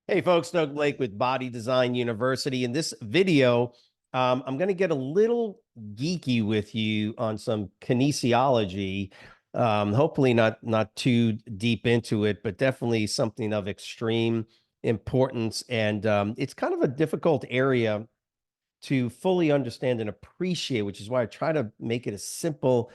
Hey folks, Doug Blake with Body Design University. In this video, I'm going to get a little geeky with you on some kinesiology. Hopefully not too deep into it, but definitely something of extreme importance. And it's kind of a difficult area to fully understand and appreciate, which is why I try to make it as simple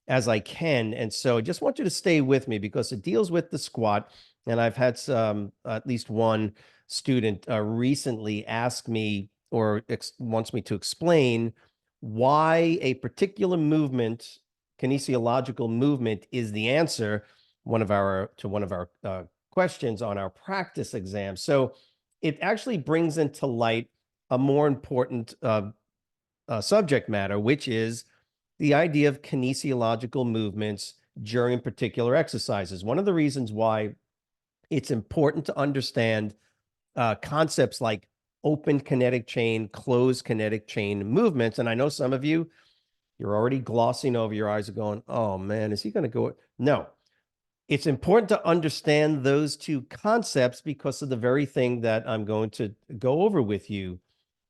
as I can. And so I just want you to stay with me because it deals with the squat. And I've had some, at least one student recently ask me or wants me to explain why a particular movement, kinesiological movement, is the answer one of our questions on our practice exam. So it actually brings into light a more important subject matter, which is the idea of kinesiological movements during particular exercises. One of the reasons why it's important to understand concepts like open kinetic chain, closed kinetic chain movements. And I know some of you, you're already glossing over, your eyes are going, oh man, is he going to go? No, it's important to understand those two concepts because of the very thing that I'm going to go over with you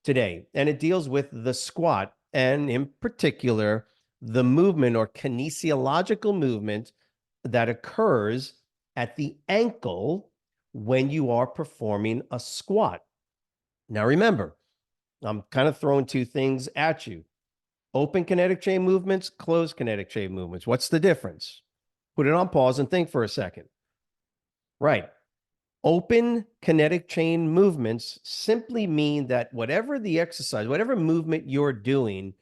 today. And it deals with the squat, and in particular, the movement or kinesiological movement that occurs at the ankle when you are performing a squat. Now, remember, I'm kind of throwing two things at you. Open kinetic chain movements, closed kinetic chain movements. What's the difference? Put it on pause and think for a second. Right. Open kinetic chain movements simply mean that whatever the exercise, whatever movement you're doing,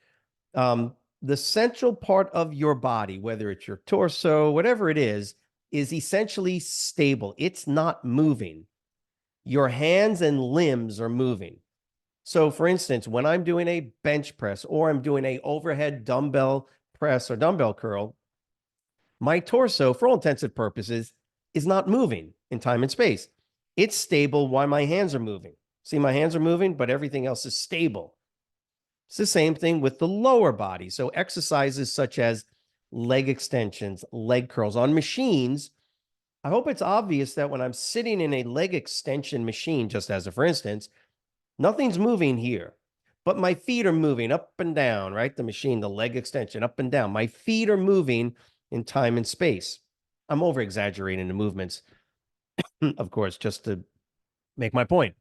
the central part of your body, whether it's your torso, whatever it is essentially stable. It's not moving. Your hands and limbs are moving. So for instance, when I'm doing a bench press or I'm doing a overhead dumbbell press or dumbbell curl, my torso, for all intents and purposes, is not moving in time and space. It's stable while my hands are moving. See, my hands are moving, but everything else is stable. It's the same thing with the lower body. So exercises such as leg extensions, leg curls on machines. I hope it's obvious that when I'm sitting in a leg extension machine, just as a for instance, nothing's moving here, but my feet are moving up and down, right? The machine, the leg extension, up and down. My feet are moving in time and space. I'm over exaggerating the movements, of course, just to make my point.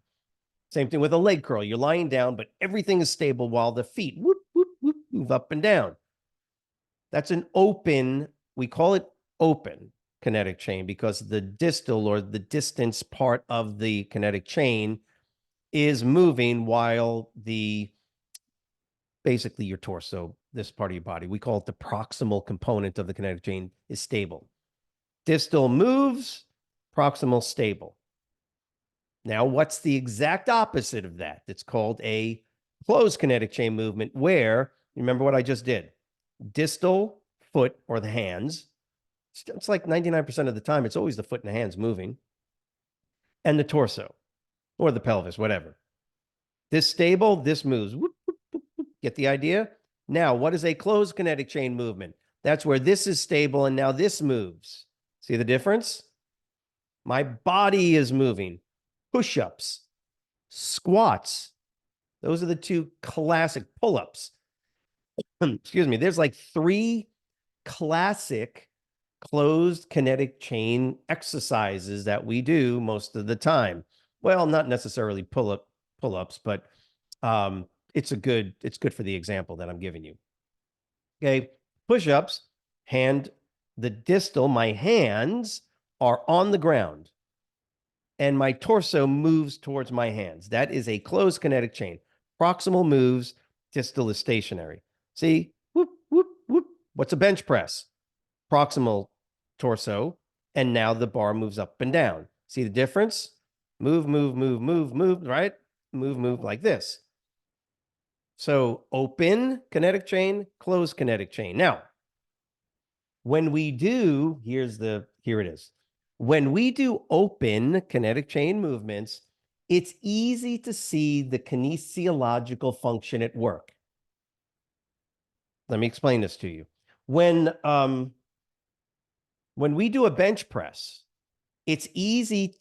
Same thing with a leg curl. You're lying down, but everything is stable while the feet whoop, whoop, whoop, move up and down. That's an open, we call it open kinetic chain because the distal or the distance part of the kinetic chain is moving while basically your torso, this part of your body, we call it the proximal component of the kinetic chain, is stable. Distal moves, proximal stable. Now, what's the exact opposite of that? It's called a closed kinetic chain movement where, remember what I just did, distal foot or the hands, it's like 99% of the time, it's always the foot and the hands moving, and the torso or the pelvis, whatever. This stable, this moves. Whoop, whoop, whoop, whoop. Get the idea? Now, what is a closed kinetic chain movement? That's where this is stable and now this moves. See the difference? My body is moving. Push-ups, squats. Those are the two classic pull-ups. Excuse me. There's like three classic closed kinetic chain exercises that we do most of the time. Well, not necessarily pull-ups, but it's good for the example that I'm giving you. Okay, push-ups, the distal, my hands are on the ground and my torso moves towards my hands. That is a closed kinetic chain. Proximal moves, distal is stationary. See, whoop, whoop, whoop. What's a bench press? Proximal torso, and now the bar moves up and down. See the difference? Move, move, move, move, move, right? Move, move like this. So open kinetic chain, closed kinetic chain. Now, when we do, here it is. When we do open kinetic chain movements, it's easy to see the kinesiological function at work. Let me explain this to you. When we do a bench press, it's easy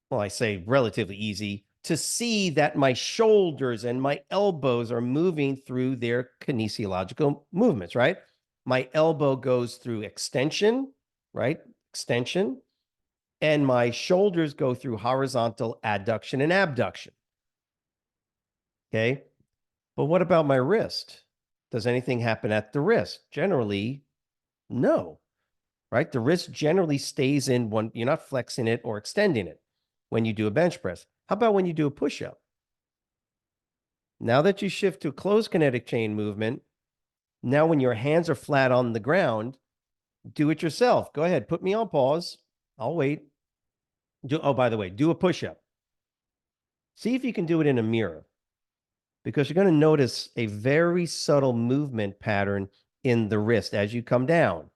well, I say relatively easy, to see that my shoulders and my elbows are moving through their kinesiological movements, right? My elbow goes through extension, right? Extension. And my shoulders go through horizontal adduction and abduction. Okay. But what about my wrist? Does anything happen at the wrist? Generally, no, right? The wrist generally stays in one, you're not flexing it or extending it when you do a bench press. How about when you do a push up? Now that you shift to closed kinetic chain movement, now when your hands are flat on the ground, do it yourself. Go ahead, put me on pause. I'll wait. Oh, by the way, do a push up. See if you can do it in a mirror, because you're going to notice a very subtle movement pattern in the wrist as you come down.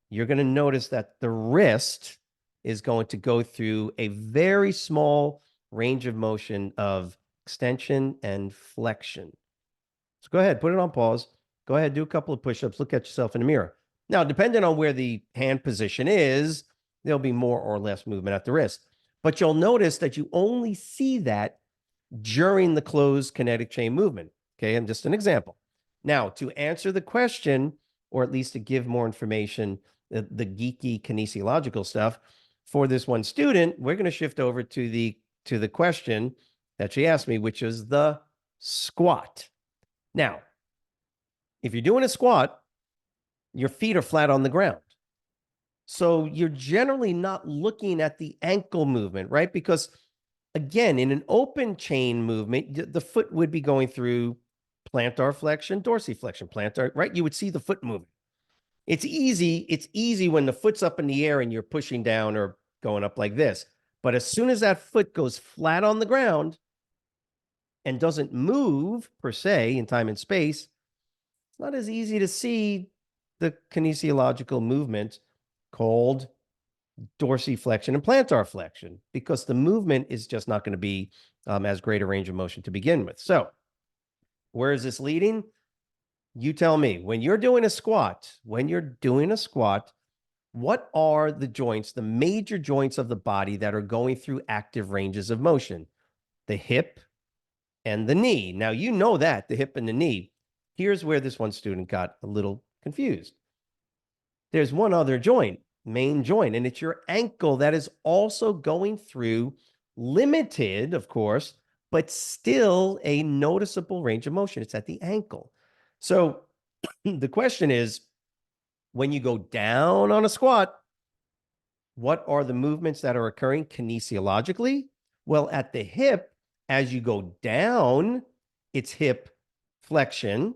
You're going to notice that the wrist is going to go through a very small range of motion of extension and flexion. So go ahead, put it on pause. Go ahead, do a couple of push-ups, look at yourself in the mirror. Now, depending on where the hand position is, there'll be more or less movement at the wrist. But you'll notice that you only see that during the closed kinetic chain movement. Okay, and just an example. Now, to answer the question, or at least to give more information, the geeky kinesiological stuff, for this one student, we're going to shift over to the question that she asked me, which is the squat. Now, if you're doing a squat, your feet are flat on the ground. So you're generally not looking at the ankle movement, right? Because again, in an open chain movement, the foot would be going through plantar flexion, dorsiflexion, plantar, right? You would see the foot moving. It's easy when the foot's up in the air and you're pushing down or going up like this. But as soon as that foot goes flat on the ground and doesn't move per se in time and space, it's not as easy to see the kinesiological movement called dorsiflexion and plantar flexion, because the movement is just not going to be as great a range of motion to begin with. So where is this leading? You tell me. When you're doing a squat, what are the joints, the major joints of the body that are going through active ranges of motion? The hip and the knee. Now, you know that, the hip and the knee. Here's where this one student got a little confused. There's one other joint, main joint, and it's your ankle that is also going through limited, of course, but still a noticeable range of motion. It's at the ankle. So the question is, when you go down on a squat, what are the movements that are occurring kinesiologically? Well, at the hip, as you go down, it's hip flexion,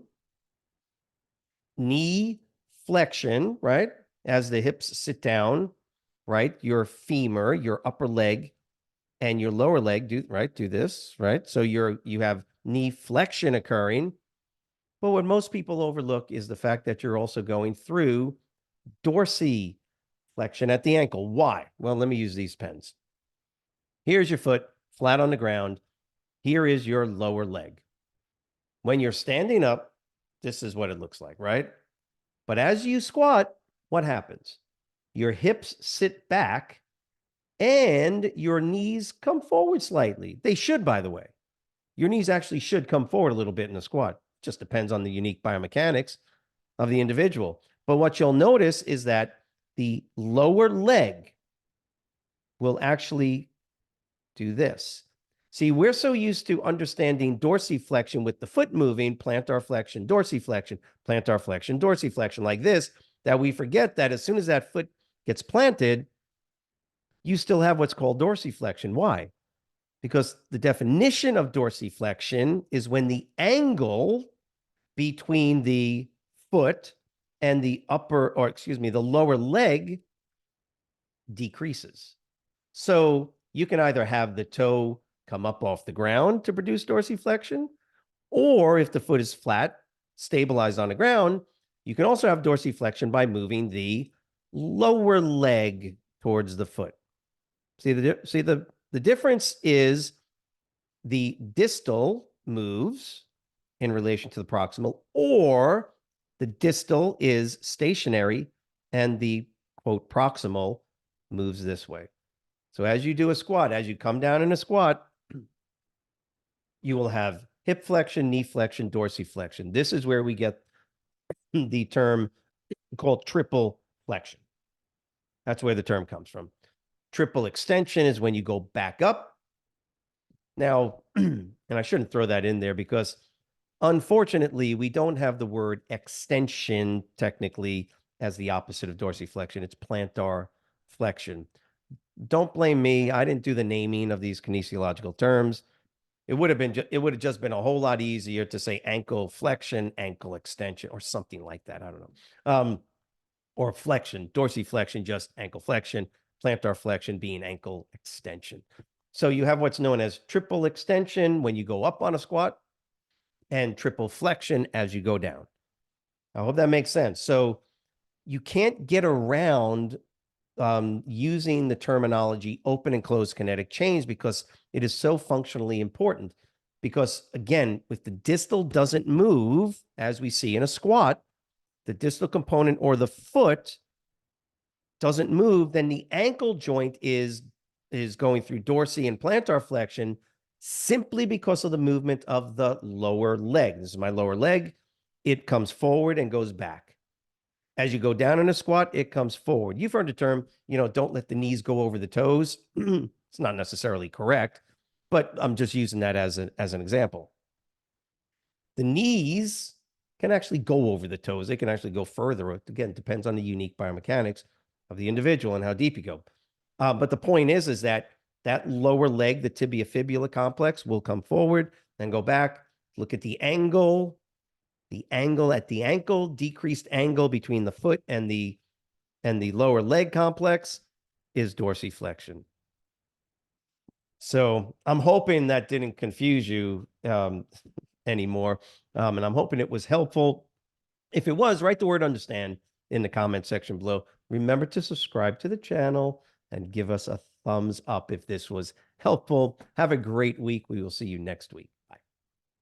knee flexion, right? As the hips sit down, right? Your femur, your upper leg, and your lower leg do this, right? So you have knee flexion occurring. But what most people overlook is the fact that you're also going through dorsiflexion at the ankle. Why? Well, let me use these pens. Here's your foot flat on the ground. Here is your lower leg. When you're standing up, this is what it looks like, right? But as you squat, what happens? Your hips sit back and your knees come forward slightly. They should, by the way. Your knees actually should come forward a little bit in a squat. Just depends on the unique biomechanics of the individual. But what you'll notice is that the lower leg will actually do this. See, we're so used to understanding dorsiflexion with the foot moving, plantar flexion, dorsiflexion, plantar flexion, dorsiflexion, like this, that we forget that as soon as that foot gets planted, you still have what's called dorsiflexion. Why? Because the definition of dorsiflexion is when the angle between the foot and the the lower leg decreases. So you can either have the toe come up off the ground to produce dorsiflexion, or if the foot is flat, stabilized on the ground, you can also have dorsiflexion by moving the lower leg towards the foot. See the difference is the distal moves in relation to the proximal, or the distal is stationary and the quote proximal moves this way. So as you do a squat, as you come down in a squat, you will have hip flexion, knee flexion, dorsiflexion. This is where we get the term called triple flexion. That's where the term comes from. Triple extension is when you go back up. Now, and I shouldn't throw that in there because unfortunately, we don't have the word extension technically as the opposite of dorsiflexion. It's plantar flexion. Don't blame me. I didn't do the naming of these kinesiological terms. It would have just been a whole lot easier to say ankle flexion, ankle extension, or something like that. I don't know. Or flexion, dorsiflexion, just ankle flexion, plantar flexion being ankle extension. So you have what's known as triple extension when you go up on a squat and triple flexion as you go down. I hope that makes sense. So you can't get around using the terminology open and closed kinetic chains because it is so functionally important. Because again, if the distal doesn't move, as we see in a squat, the distal component or the foot doesn't move, then the ankle joint is going through dorsi and plantar flexion simply because of the movement of the lower leg. This is my lower leg. It comes forward and goes back. As you go down in a squat, it comes forward. You've heard the term, don't let the knees go over the toes. It's not necessarily correct, but I'm just using that as an example. The knees can actually go over the toes. They can actually go further. Again, it depends on the unique biomechanics of the individual and how deep you go. But the point is that lower leg, the tibia fibula complex, will come forward and go back. Look at the angle at the ankle, decreased angle between the foot and the lower leg complex is dorsiflexion. So I'm hoping that didn't confuse you anymore. And I'm hoping it was helpful. If it was, write the word understand in the comment section below. Remember to subscribe to the channel and give us a thumbs up if this was helpful. Have a great week. We will see you next week.